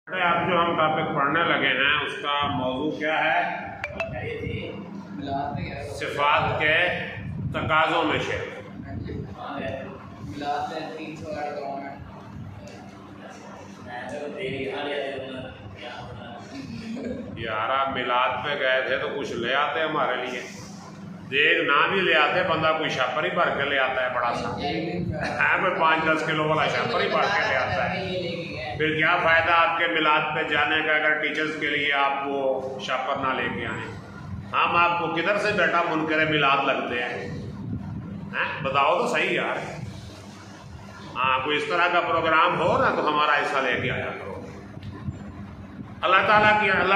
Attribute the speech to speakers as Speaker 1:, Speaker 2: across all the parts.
Speaker 1: اب جو ہم ٹاپک پڑھنے لگے ہیں اس کا موضوع کیا ہے؟ صفات کے تقاضوں میں شرک۔ یار آپ میلاد پہ گئے تھے تو کچھ لے آتے ہمارے لیے، دیکھ نہ بھی لے آتے، بندہ کوئی شاپر ہی بھر کے لے آتا ہے، بڑا سا کوئی 5-10 کلو والا شاپر ہی بھر کے لے آتا ہے، پھر کیا فائدہ آپ کے میلاد پہ جانے کا اگر ٹیچرز کے لیے آپ وہ شاپر نہ لے کے آئیں؟ ہم آپ کو کدھر سے بیٹا منکر میلاد لگتے ہیں؟ بتاؤ تو صحیح یار۔ ہاں کوئی اس طرح کا پروگرام ہو نا تو ہمارا حصہ لے کے آیا کرو۔ اللہ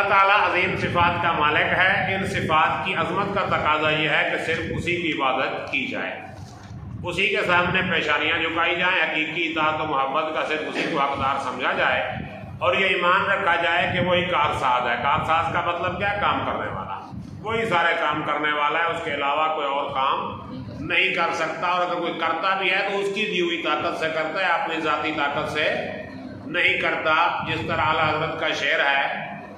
Speaker 1: تعالیٰ عظیم صفات کا مالک ہے۔ ان صفات کی عظمت کا تقاضا یہ ہے کہ صرف اسی کی عبادت کی جائے، اسی کے سامنے پیشانیاں جھکائی جائیں، حقیقی اطاعت و محبت کا صرف اسی کو حقدار سمجھا جائے، اور یہ ایمان رکھا جائے کہ وہی کارساز ہے۔ کارساز کا مطلب کیا ہے؟ کام کرنے والا، وہی سارے کام کرنے والا ہے، اس کے علاوہ کوئی اور کام نہیں کر سکتا، اور اگر کوئی کرتا بھی ہے تو اس کی دی ہوئی طاقت سے کرتا ہے، اپنی ذاتی طاقت سے نہیں کرتا۔ جس طرح اعلیٰ حضرت کا شعر ہے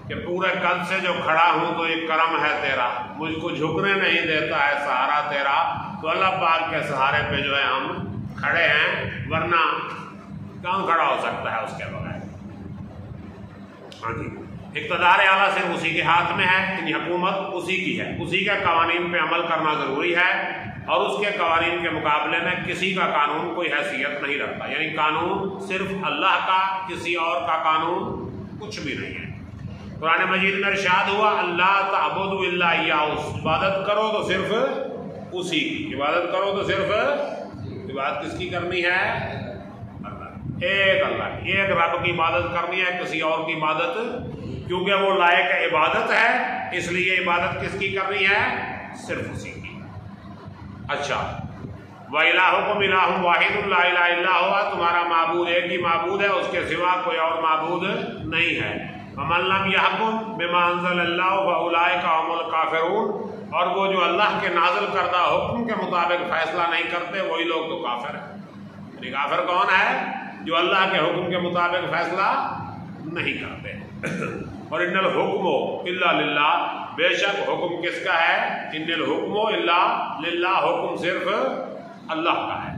Speaker 1: کہ پورے قد سے جو کھڑا ہوں تو ایک کرم ہے تیرا، مجھ کو جھکنے نہیں دیتا ہے سہارا تیرا۔ تو اللہ پاک کے سہارے پہ جو ہے ہم کھڑے ہیں، ورنہ کہاں کھڑا ہو سکتا ہے اس کے بغیر؟ ہاں جی، اقتدار اعلیٰ صرف اسی کے ہاتھ میں ہے، یعنی حکومت اسی کی ہے، اسی کے قوانین پہ عمل کرنا ضروری ہے، اور اس کے قوانین کے مقابلے میں کسی کا قانون کوئی حیثیت نہیں رکھتا، یعنی قانون صرف اللہ کا، کسی اور کا قانون کچھ بھی نہیں ہے۔ قرآن مجید میں ارشاد ہوا اللہ تعبدوا الا اياه، عبادت کرو تو صرف اسی کی، عبادت کرو تو صرف عبادت کس کی کرنی ہے؟ اللہ، ایک اللہ کی، ایک رب کی عبادت کرنی ہے، کسی اور کی عبادت، کیونکہ وہ لائق عبادت ہے، اس لیے عبادت کس کی کرنی ہے؟ صرف اسی کی۔ اچھا، وَإِلَٰهُكُمْ إِلَٰهٌ وَاحِدٌ لَا إِلَٰهَ إِلَّا هُوَ، تمہارا معبود ایک ہی معبود ہے، اس کے سوا کوئی اور معبود نہیں ہے۔ وَمَن لَّمْ يَحْكُم بِمَا أَنزَلَ اللَّهُ فَأُولَٰئِكَ هُمُ الْكَافِرُونَ، اور وہ جو اللہ کے نازل کردہ حکم کے مطابق فیصلہ نہیں کرتے وہی لوگ تو کافر ہیں۔ یعنی کافر کون ہے؟ جو اللہ کے حکم کے مطابق فیصلہ نہیں کرتے۔ اور ان الحکم الا للہ، بے شک حکم کس کا ہے؟ ان الحکم الا للہ، حکم صرف اللہ کا ہے۔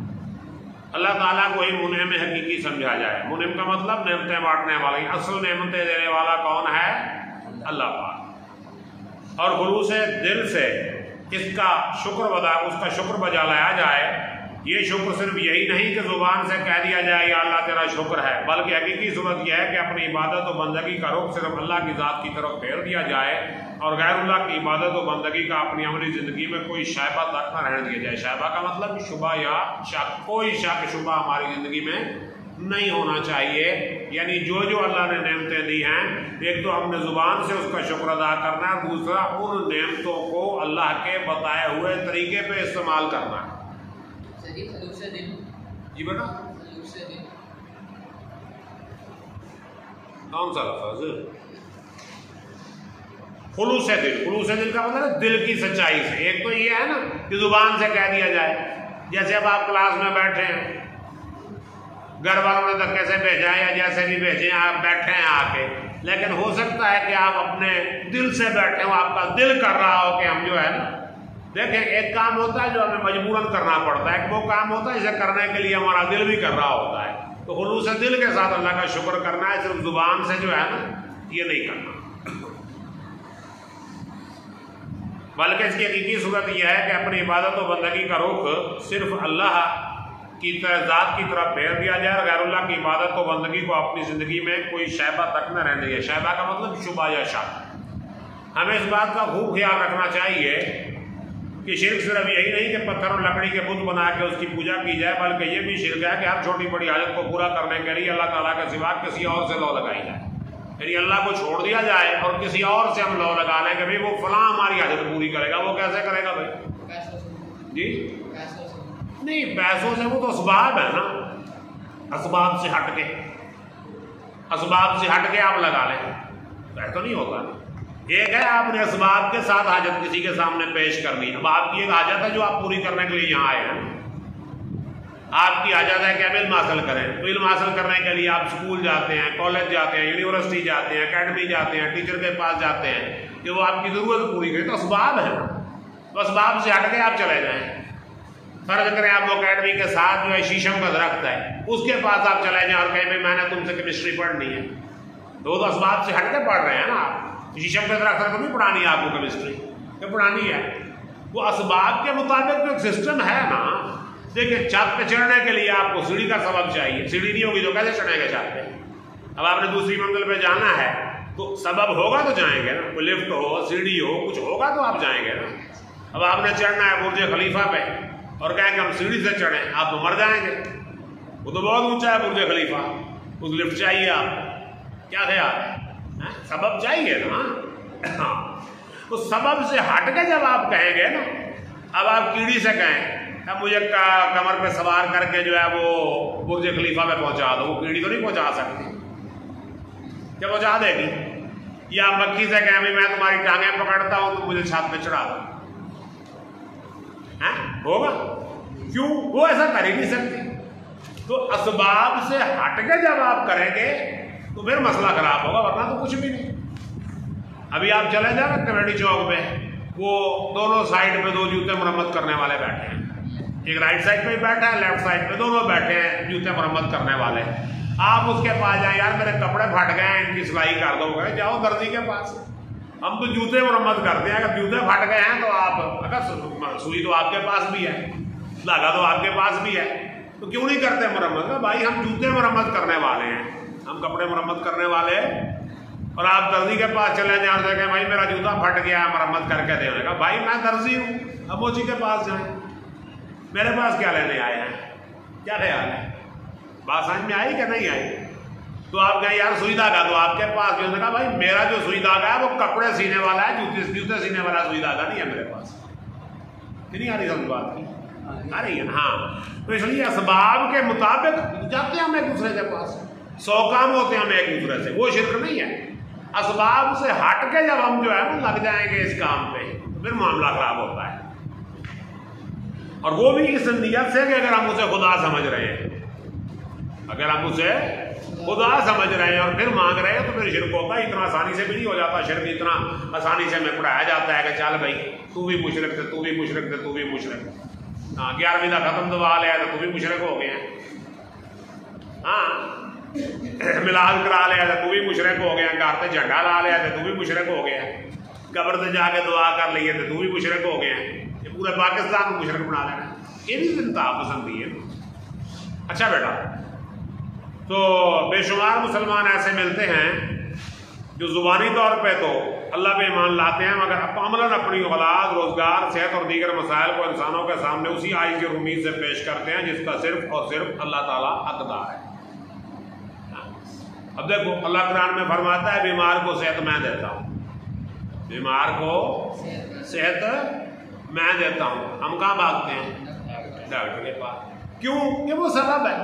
Speaker 1: اللہ تعالیٰ کو ہی منعم حقیقی سمجھا جائے۔ منعم کا مطلب نعمتیں بانٹنے والا، اصل نعمتیں دینے والا کون ہے؟ اللہ پاک۔ اور خلوص دل سے اس کا شکر بجا لایا جائے۔ یہ شکر صرف یہی نہیں کہ زبان سے کہہ دیا جائے یا اللہ تیرا شکر ہے، بلکہ حقیقی صورت یہ ہے کہ اپنی عبادت و بندگی کا رخ صرف اللہ کی ذات کی طرف پھیر دیا جائے، اور غیر اللہ کی عبادت و بندگی کا اپنی عملی زندگی میں کوئی شائبہ تک نہ رہنے دیا جائے۔ شائبہ کا مطلب شبہ یا شک، کوئی شک شبہ ہماری زندگی میں نہیں ہونا چاہیے۔ یعنی جو اللہ نے نعمتیں دی ہیں، ایک تو ہم نے زبان سے اس کا شکر ادا کرنا ہے، دوسرا ان نعمتوں کو اللہ کے بتائے ہوئے طریقے پہ استعمال کرنا ہے۔ جی بیٹا کون سا لفظ؟ خلوص دل۔ خلوص دل کا مطلب ہے دل کی سچائی سے۔ ایک تو یہ ہے نا کہ زبان سے کہہ دیا جائے، جیسے اب آپ کلاس میں بیٹھے ہیں، گھر والوں نے دھکے سے بھیجا ہے یا جیسے بھی بھیجے ہیں، آپ بیٹھے ہیں آ کے، لیکن ہو سکتا ہے کہ آپ اپنے دل سے بیٹھے ہو، آپ کا دل کر رہا ہو کہ ہم جو ہے نا، دیکھیں ایک کام ہوتا ہے جو ہمیں مجبوراً کرنا پڑتا ہے، ایک وہ کام ہوتا ہے جسے کرنے کے لیے ہمارا دل بھی کر رہا ہوتا ہے۔ تو خلوص دل کے ساتھ اللہ کا شکر کرنا ہے، صرف زبان سے جو ہے نا یہ نہیں کرنا، بلکہ اس کی حقیقی صورت یہ ہے کہ اپنی عبادت و بندگی کا رخ صرف اللہ کی ذات کی طرف پھیر دیا جائے، اور غیر اللہ کی عبادت و بندگی کو اپنی زندگی میں کوئی شائبہ تک نہ رہنے دیا۔ شائبہ کا مطلب شبہ یا شک۔ ہمیں اس بات کا خوب خیال رکھنا چاہیے کہ شرک صرف یہی نہیں کہ پتھر اور لکڑی کے بت بنا کے اس کی پوجا کی جائے، بلکہ یہ بھی شرک ہے کہ ہر چھوٹی بڑی حاجت کو پورا کرنے کے لیے اللہ تعالیٰ کے سوا کسی اور سے لو لگائی جائے، یعنی اللہ کو چھوڑ دیا جائے اور کسی اور سے ہم لو لگا لیں کہ بھائی وہ فلاں ہماری حاجت پوری کرے گا۔ وہ کیسے کرے گا بھائی؟ جی نہیں، پیسوں سے، وہ تو اسباب ہے نا، اسباب سے ہٹ کے آپ لگا لیں، ایسا تو نہیں ہوتا۔ ایک ہے آپ نے اسباب کے ساتھ حاجت کسی کے سامنے پیش کرنی، اب آپ کی ایک حاجت ہے جو آپ پوری کرنے کے لیے یہاں آئے ہیں، آپ کی حاجت ہے کہ آپ علم حاصل کریں، تو علم حاصل کرنے کے لیے آپ اسکول جاتے ہیں، کالج جاتے ہیں، یونیورسٹی جاتے ہیں، اکیڈمی جاتے ہیں، ٹیچر کے پاس جاتے ہیں کہ وہ آپ کی ضرورت پوری کرے، تو اسباب ہے، تو اسباب سے ہٹ کے آپ چلے جائیں۔ فرض کریں آپ وہ اکیڈمی کے ساتھ جو ہے شیشم کا درخت ہے، اس کے پاس آپ چلے جائیں اور کہیں بھائی میں نے تم سے کیمسٹری پڑھنی ہے، تو وہ تو اسباب سے ہٹ کے پڑھ رہے ہیں نا آپ۔ شیشم کے درخت کو نہیں پڑھانی ہے آپ کو کیمسٹری، یہ پڑھانی ہے، وہ اسباب کے مطابق جو ایک سسٹم ہے نا۔ دیکھیں چھت پہ چڑھنے کے لیے آپ کو سیڑھی کا سبب چاہیے، سیڑھی نہیں ہوگی تو کیسے چڑھیں گے چھت پہ؟ اب آپ نے دوسری منزل پہ جانا ہے تو سبب ہوگا تو جائیں گے نا، کوئی لفٹ ہو، سیڑھی ہو، کچھ ہوگا تو آپ جائیں گے نا۔ اب آپ نے چڑھنا ہے برج خلیفہ پہ اور کہیں کہ ہم سیڑھی سے چڑھیں، آپ تو مر جائیں گے، وہ تو بہت اونچا ہے برج خلیفہ، اس لفٹ چاہیے آپ کو، کیا خیال ہے؟ سبب چاہیے نا۔ تو سبب سے ہٹ کے جب آپ کہیں گے نا، اب آپ کیڑی سے کہیں اب مجھے کمر پہ سوار کر کے جو ہے وہ برج خلیفہ پہ پہنچا دو، وہ کیڑی تو نہیں پہنچا سکتی، کیا پہنچا دے گی؟ یا مکھی سے کہیں میں تمہاری ٹانگیں پکڑتا ہوں تو مجھے چھت پہ چڑھا دو، ہوگا؟ کیوں؟ وہ ایسا کر ہی نہیں سکتی۔ تو اسباب سے ہٹ کے جب آپ کریں گے تو پھر مسئلہ خراب ہوگا، ورنہ تو کچھ بھی نہیں۔ ابھی آپ چلے جائیں کمیٹی چوک پہ، وہ دونوں سائڈ پہ دو جوتے مرمت کرنے والے بیٹھے ہیں، ایک رائٹ سائڈ پہ بیٹھا ہے، لیفٹ سائڈ پہ دونوں بیٹھے ہیں جوتے مرمت کرنے والے۔ آپ اس کے پاس جائیں، یار میرے کپڑے پھٹ گئے ہیں، ان کی سلائی کر دو گے، جاؤ درزی کے پاس، ہم تو جوتے مرمت کرتے ہیں، اگر جوتے پھٹ گئے ہیں تو آپ، اگر سوئی تو آپ کے پاس بھی ہے، دھاگا تو آپ کے پاس بھی ہے، تو کیوں نہیں کرتے مرمت؟ بھائی ہم جوتے مرمت کرنے والے ہیں، ہم کپڑے مرمت کرنے والے ہیں، اور آپ درزی کے پاس چلے جائیں سے کہ بھائی میرا جوتا پھٹ گیا ہے مرمت کر کے دینے کا، بھائی میں درزی ہوں، اب موچی کے پاس جائیں، میرے پاس کیا لینے آئے ہیں؟ کیا خیال ہے؟ بات سمجھ میں آئی کہ نہیں آئی؟ تو آپ کہیں یار سوئی دھاگا تو آپ کے پاس، جو نے کہا بھائی میرا جو سوئی دھاگا ہے وہ کپڑے سینے والا ہے، جوتے سینے والا سوئی دھاگا نہیں ہے میرے پاس۔ نہیں آ رہی سمجھ بات کی؟ آ رہی ہے نا؟ ہاں، تو اس لیے اسباب کے مطابق جاتے ہیں ہم ایک دوسرے کے پاس، 100 کام ہوتے ہیں ہم ایک دوسرے سے، وہ شرک نہیں ہے۔ اسباب سے ہٹ کے جب ہم جو ہے نا لگ جائیں گے اس کام پہ تو پھر معاملہ خراب ہوتا ہے، اور وہ بھی اس نیت سے کہ اگر ہم اسے خدا سمجھ رہے ہیں، اگر ہم اسے خدا سمجھ رہے ہیں اور پھر مانگ رہے ہیں تو پھر شرک ہوتا ہے۔ اتنا آسانی سے بھی نہیں ہو جاتا شرک، اتنا آسانی سے ہمیں پڑھایا جاتا ہے کہ چل بھائی تو بھی مشرک تھے، تو بھی مشرک تھے، تو بھی مشرک، ہاں 11ویں کا ختم دوا لیا تو تو بھی مشرک ہو گئے ہیں، ہاں ملاد کرا لیا تو بھی مشرک ہو گیا، گھر پہ جھنڈا لا لیا تو بھی مشرک ہو گیا، قبر سے جا کے دعا کر لیے تو بھی مشرک ہو گئے ہیں، یہ پورے پاکستان کو مشرک بنا لینا، یہ بھی انتہا پسندی ہے۔ اچھا بیٹا، تو بے شمار مسلمان ایسے ملتے ہیں جو زبانی طور پہ تو اللہ پہ ایمان لاتے ہیں، مگر عملاً اپنی اولاد، روزگار، صحت اور دیگر مسائل کو انسانوں کے سامنے اسی آئین کی امید سے پیش کرتے ہیں جس کا صرف اور صرف اللہ تعالیٰ حقدار ہے۔ اب دیکھو اللہ قرآن میں فرماتا ہے بیمار کو صحت میں دیتا ہوں، بیمار کو صحت میں دیتا ہوں، ہم کہاں بھاگتے ہیں؟ ڈاکٹر کے پاس، کیوں؟ کہ وہ سبب ہے،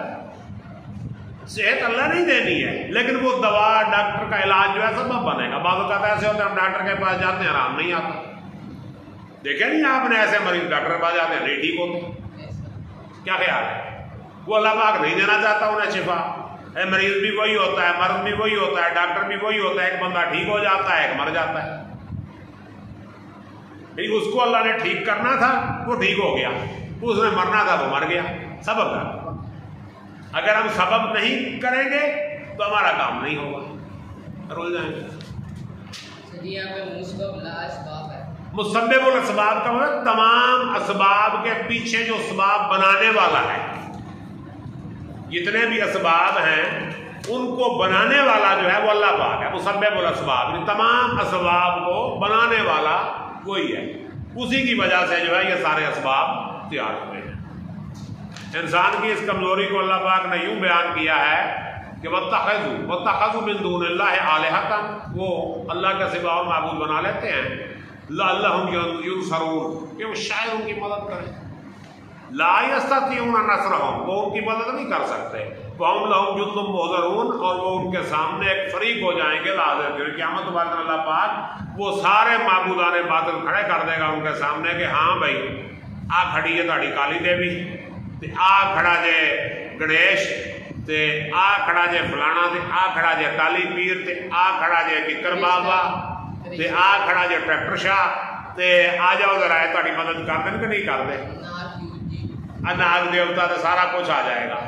Speaker 1: صحت اللہ نہیں دینی ہے، لیکن وہ دوا ڈاکٹر کا علاج جو ہے سبب بنے گا۔ بعض اوقات ایسے ہوتے ہیں ہم ڈاکٹر کے پاس جاتے ہیں آرام نہیں آتا، دیکھیں نہیں آپ نے ایسے مریض ڈاکٹر کے پاس جاتے ہیں نہیں ٹھیک ہوتے، کیا خیال ہے؟ وہ اللہ پاک نہیں دینا چاہتا انہیں شفا، مریض بھی وہی ہوتا ہے، مرض بھی وہی ہوتا ہے، ڈاکٹر بھی وہی ہوتا ہے، ایک بندہ ٹھیک ہو جاتا ہے، ایک مر جاتا ہے۔ اس کو اللہ نے ٹھیک کرنا تھا وہ ٹھیک ہو گیا، اس نے مرنا تھا وہ مر گیا، سبب ہے۔ اگر ہم سبب نہیں کریں گے تو ہمارا کام نہیں ہوگا، رول جائیں گے۔ مسبب الاسباب کا مطلب تمام اسباب کے پیچھے جو اسباب بنانے والا ہے، جتنے بھی اسباب ہیں ان کو بنانے والا جو ہے وہ اللہ پاک ہے، مسبب الاسباب، تمام اسباب کو بنانے والا وہی ہے، اسی کی وجہ سے جو ہے یہ سارے اسباب تیار ہوئے ہیں۔ انسان کی اس کمزوری کو اللہ پاک نے یوں بیان کیا ہے کہ وَاتَّخَذُوا مِن دُونِ اللَّهِ آلِهَةً، وہ اللہ کے سوا اور معبود بنا لیتے ہیں، لَعَلَّهُمْ يُنصَرُونَ، کہ وہ شاید ان کی مدد کریں، لَا يَسْتَطِيعُونَ نَصْرَهُمْ، وہ ان کی مدد نہیں کر سکتے، وَهُمْ لَهُمْ جُندٌ مُّحْضَرُونَ، اور وہ ان کے سامنے ایک فریق ہو جائیں گے حاضر، پھر قیامت والے دن اللہ پاک وہ سارے معبودان باطل کھڑے کر دے گا ان کے سامنے کہ ہاں بھائی آ کھڑی ہے تہاڈی کالی دیوی، تے آ کھڑا جے گنیش تے آ کھڑا جے فلانا تے آ کھڑا جے کالی پیر تے آ کھڑا جے ککر بابا تے آ کھڑا جے ٹریکٹر شاہ تے آ جاؤ ذرا تہاڈی مدد کر دیں کہ نہیں کر دیں؟ ناگ دیوتا تے سارا کچھ آ جائے گا.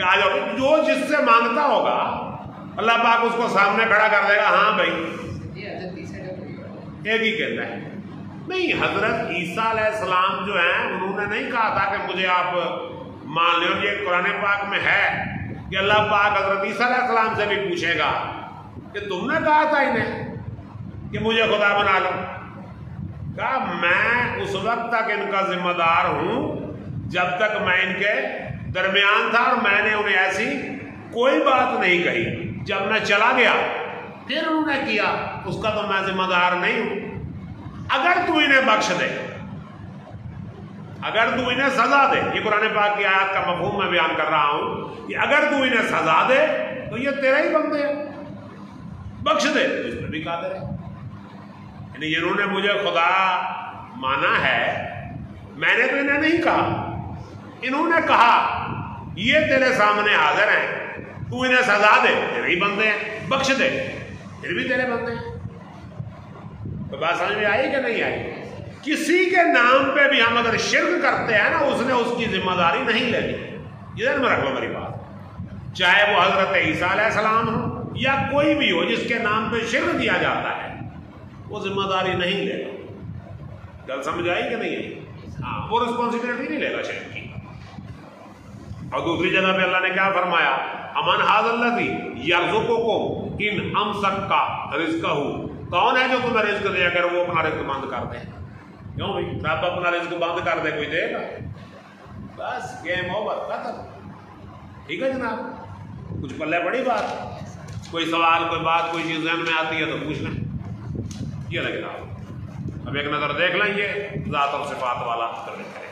Speaker 1: آ جاؤ, جو جس سے مانگتا ہوگا اللہ پاک اس کو سامنے کھڑا کر دے گا. ہاں بھائی ایک ہی کہتا ہے. نہیں, حضرت عیسیٰ علیہ السلام جو ہیں انہوں نے نہیں کہا تھا کہ مجھے آپ مان لو. یہ قرآن پاک میں ہے کہ اللہ پاک حضرت عیسیٰ علیہ السلام سے بھی پوچھے گا کہ تم نے کہا تھا انہیں کہ مجھے خدا بنا لو. کہا میں اس وقت تک ان کا ذمہ دار ہوں جب تک میں ان کے درمیان تھا اور میں نے انہیں ایسی کوئی بات نہیں کہی. جب میں چلا گیا پھر انہوں نے کیا, اس کا تو میں ذمہ دار نہیں ہوں. اگر تو انہیں بخش دے, اگر تو انہیں سزا دے, یہ قرآن پاک کی آیات کا مفہوم میں بیان کر رہا ہوں کہ اگر تو انہیں سزا دے تو یہ تیرے ہی بندے ہیں, بخش دے تو اس میں بھی قادر ہے. یعنی انہوں نے مجھے خدا مانا ہے, میں نے تو انہیں نہیں کہا, انہوں نے کہا یہ تیرے سامنے حاضر ہیں, تو انہیں سزا دے تیرے ہی بندے ہیں, بخش دے پھر بھی تیرے بندے ہیں. تو بات سمجھ میں آئی کہ نہیں آئی؟ کسی کے نام پہ بھی ہم اگر شرک کرتے ہیں نا, اس نے اس کی ذمہ داری نہیں لینی. ادھر میں رکھ لو میری بات, چاہے وہ حضرت عیسیٰ علیہ السلام ہو یا کوئی بھی ہو جس کے نام پہ شرک دیا جاتا ہے, وہ ذمہ داری نہیں لے گا. گل سمجھ آئی کہ نہیں آئی؟ ہاں, وہ رسپانسبلٹی نہیں لے گا شرک کی. اور دوسری جگہ پہ اللہ نے کیا فرمایا, امن ھذا الذی یرزقکم ان امسک رزقہ, کون ہے جو تمہیں رزق دے اگر وہ اپنا رزق بند کر دے؟ کیوں بھائی, رب اپنا رزق بند کر دے کوئی دے گا؟ بس گیم اوور, ختم. ٹھیک ہے جناب, کچھ پلے بڑی بات, کوئی سوال کوئی بات کوئی چیز ذہن میں آتی ہے تو پوچھ لیں. یہ لگے گا اب ایک نظر دیکھ لیں, یہ ذات اور صفات والا کر